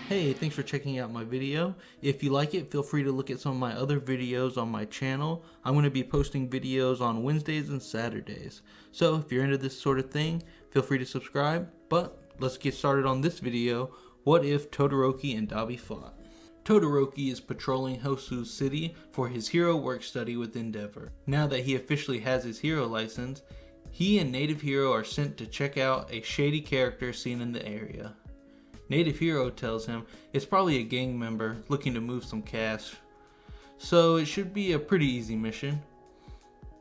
Hey, thanks for checking out my video. If you like it, feel free to look at some of my other videos on my channel. I'm going to be posting videos on Wednesdays and Saturdays. So if you're into this sort of thing, feel free to subscribe. But let's get started on this video. What if Todoroki and Dabi fought? Todoroki is patrolling Hosu City for his hero work study with Endeavor. Now that he officially has his hero license, he and Native Hero are sent to check out a shady character seen in the area. Native Hero tells him it's probably a gang member looking to move some cash, so it should be a pretty easy mission.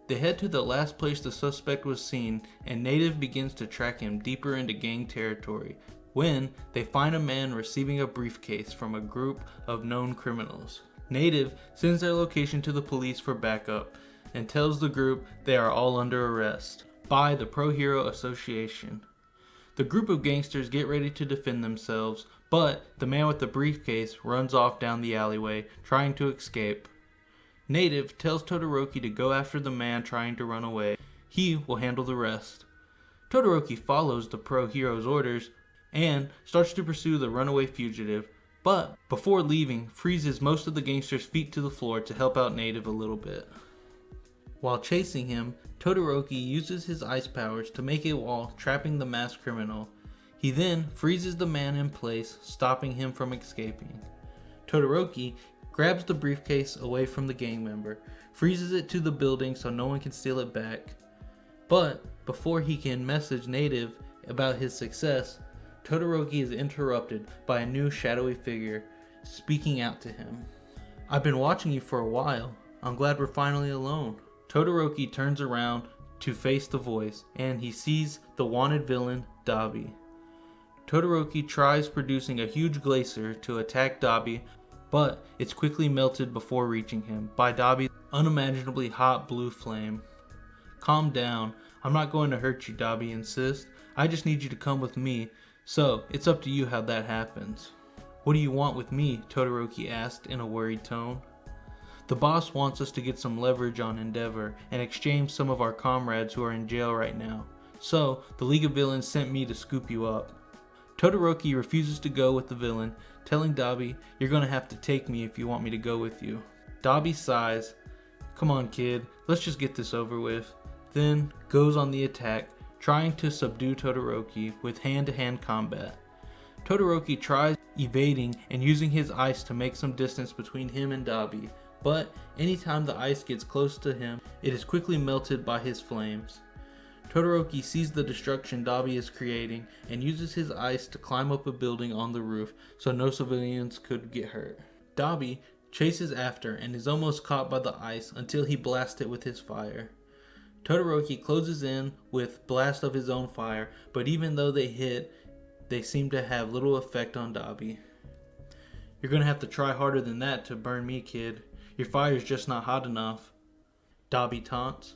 They head to the last place the suspect was seen, and Native begins to track him deeper into gang territory when they find a man receiving a briefcase from a group of known criminals. Native sends their location to the police for backup and tells the group they are all under arrest by the Pro Hero Association. The group of gangsters get ready to defend themselves, but the man with the briefcase runs off down the alleyway, trying to escape. Native tells Todoroki to go after the man trying to run away. He will handle the rest. Todoroki follows the Pro Hero's orders and starts to pursue the runaway fugitive, but before leaving, freezes most of the gangsters' feet to the floor to help out Native a little bit. While chasing him, Todoroki uses his ice powers to make a wall trapping the masked criminal. He then freezes the man in place, stopping him from escaping. Todoroki grabs the briefcase away from the gang member, freezes it to the building so no one can steal it back. But before he can message Native about his success, Todoroki is interrupted by a new shadowy figure speaking out to him. "I've been watching you for a while. I'm glad we're finally alone." Todoroki turns around to face the voice, and he sees the wanted villain, Dabi. Todoroki tries producing a huge glacier to attack Dabi, but it's quickly melted before reaching him by Dabi's unimaginably hot blue flame. "Calm down. I'm not going to hurt you," Dabi insists. "I just need you to come with me, so it's up to you how that happens." "What do you want with me?" Todoroki asked in a worried tone. "The boss wants us to get some leverage on Endeavor and exchange some of our comrades who are in jail right now. So, the League of Villains sent me to scoop you up." Todoroki refuses to go with the villain, telling Dabi, "You're gonna have to take me if you want me to go with you." Dabi sighs, "Come on kid, let's just get this over with," then goes on the attack, trying to subdue Todoroki with hand-to-hand combat. Todoroki tries evading and using his ice to make some distance between him and Dabi, but anytime the ice gets close to him, it is quickly melted by his flames. Todoroki sees the destruction Dabi is creating and uses his ice to climb up a building on the roof so no civilians could get hurt. Dabi chases after and is almost caught by the ice until he blasts it with his fire. Todoroki closes in with blast of his own fire, but even though they hit, they seem to have little effect on Dabi. "You're gonna have to try harder than that to burn me, kid. Your fire's just not hot enough," Dabi taunts,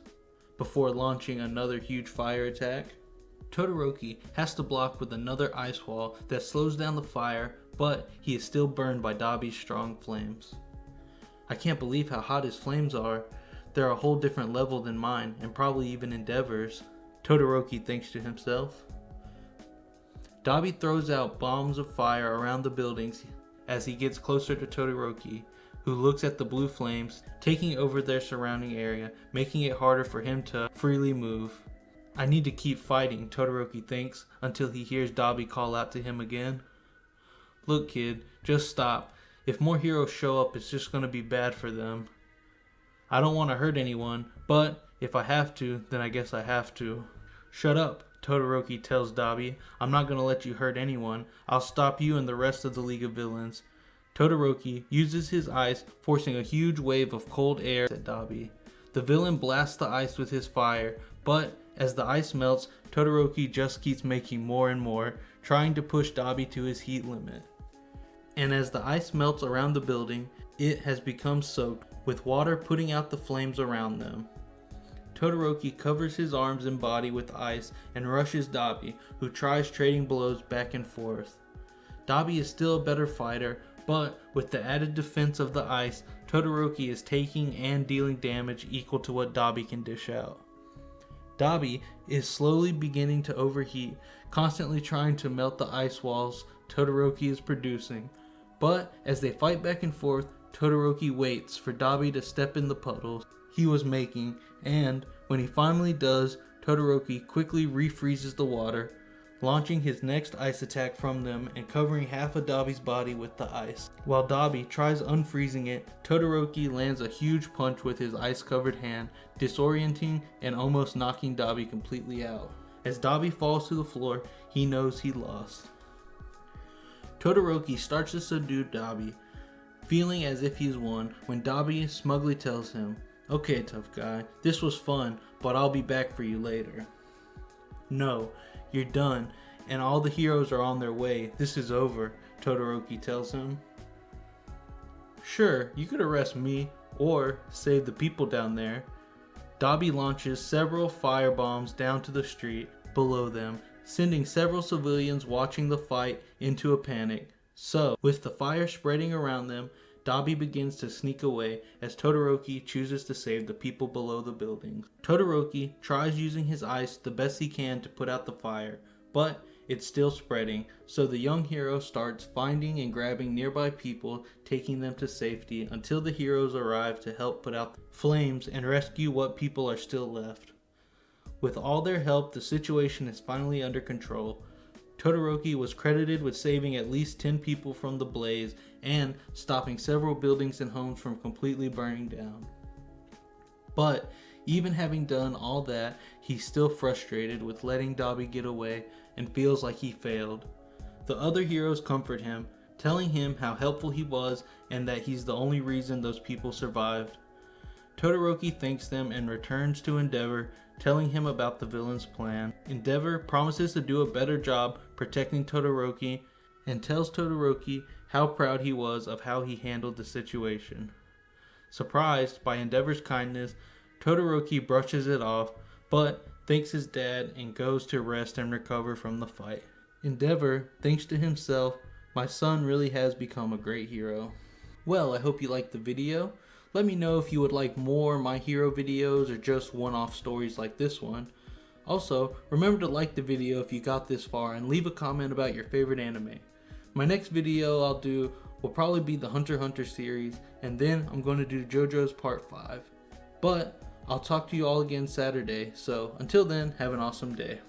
before launching another huge fire attack. Todoroki has to block with another ice wall that slows down the fire, but he is still burned by Dabi's strong flames. "I can't believe how hot his flames are. They're a whole different level than mine, and probably even Endeavor's," Todoroki thinks to himself. Dabi throws out bombs of fire around the buildings as he gets closer to Todoroki, who looks at the blue flames, taking over their surrounding area, making it harder for him to freely move. "I need to keep fighting," Todoroki thinks, until he hears Dabi call out to him again. "Look kid, just stop. If more heroes show up, it's just gonna be bad for them. I don't want to hurt anyone, but if I have to, then I guess I have to." "Shut up," Todoroki tells Dabi. "I'm not gonna let you hurt anyone. I'll stop you and the rest of the League of Villains." Todoroki uses his ice, forcing a huge wave of cold air at Dabi. The villain blasts the ice with his fire, but as the ice melts, Todoroki just keeps making more and more, trying to push Dabi to his heat limit. And as the ice melts around the building, it has become soaked, with water putting out the flames around them. Todoroki covers his arms and body with ice and rushes Dabi, who tries trading blows back and forth. Dabi is still a better fighter, but with the added defense of the ice, Todoroki is taking and dealing damage equal to what Dabi can dish out. Dabi is slowly beginning to overheat, constantly trying to melt the ice walls Todoroki is producing. But as they fight back and forth, Todoroki waits for Dabi to step in the puddles he was making, and when he finally does, Todoroki quickly refreezes the water, launching his next ice attack from them and covering half of Dabi's body with the ice. While Dabi tries unfreezing it, Todoroki lands a huge punch with his ice-covered hand, disorienting and almost knocking Dabi completely out. As Dabi falls to the floor, he knows he lost. Todoroki starts to subdue Dabi, feeling as if he's won, when Dabi smugly tells him, "Okay, tough guy, this was fun, but I'll be back for you later." "No, you're done, and all the heroes are on their way. This is over," Todoroki tells him. "Sure, you could arrest me, or save the people down there." Dabi launches several fire bombs down to the street below them, sending several civilians watching the fight into a panic. So, with the fire spreading around them, Dabi begins to sneak away as Todoroki chooses to save the people below the buildings. Todoroki tries using his ice the best he can to put out the fire, but it's still spreading, so the young hero starts finding and grabbing nearby people, taking them to safety until the heroes arrive to help put out the flames and rescue what people are still left. With all their help, the situation is finally under control. Todoroki was credited with saving at least 10 people from the blaze and stopping several buildings and homes from completely burning down. But even having done all that, he's still frustrated with letting Dabi get away and feels like he failed. The other heroes comfort him, telling him how helpful he was and that he's the only reason those people survived. Todoroki thanks them and returns to Endeavor, telling him about the villain's plan. Endeavor promises to do a better job protecting Todoroki and tells Todoroki how proud he was of how he handled the situation. Surprised by Endeavor's kindness, Todoroki brushes it off, but thanks his dad and goes to rest and recover from the fight. Endeavor thinks to himself, "My son really has become a great hero." Well, I hope you liked the video. Let me know if you would like more My Hero videos or just one-off stories like this one. Also, remember to like the video if you got this far and leave a comment about your favorite anime. My next video I'll do will probably be the Hunter x Hunter series, and then I'm going to do JoJo's Part 5. But I'll talk to you all again Saturday, so until then, have an awesome day.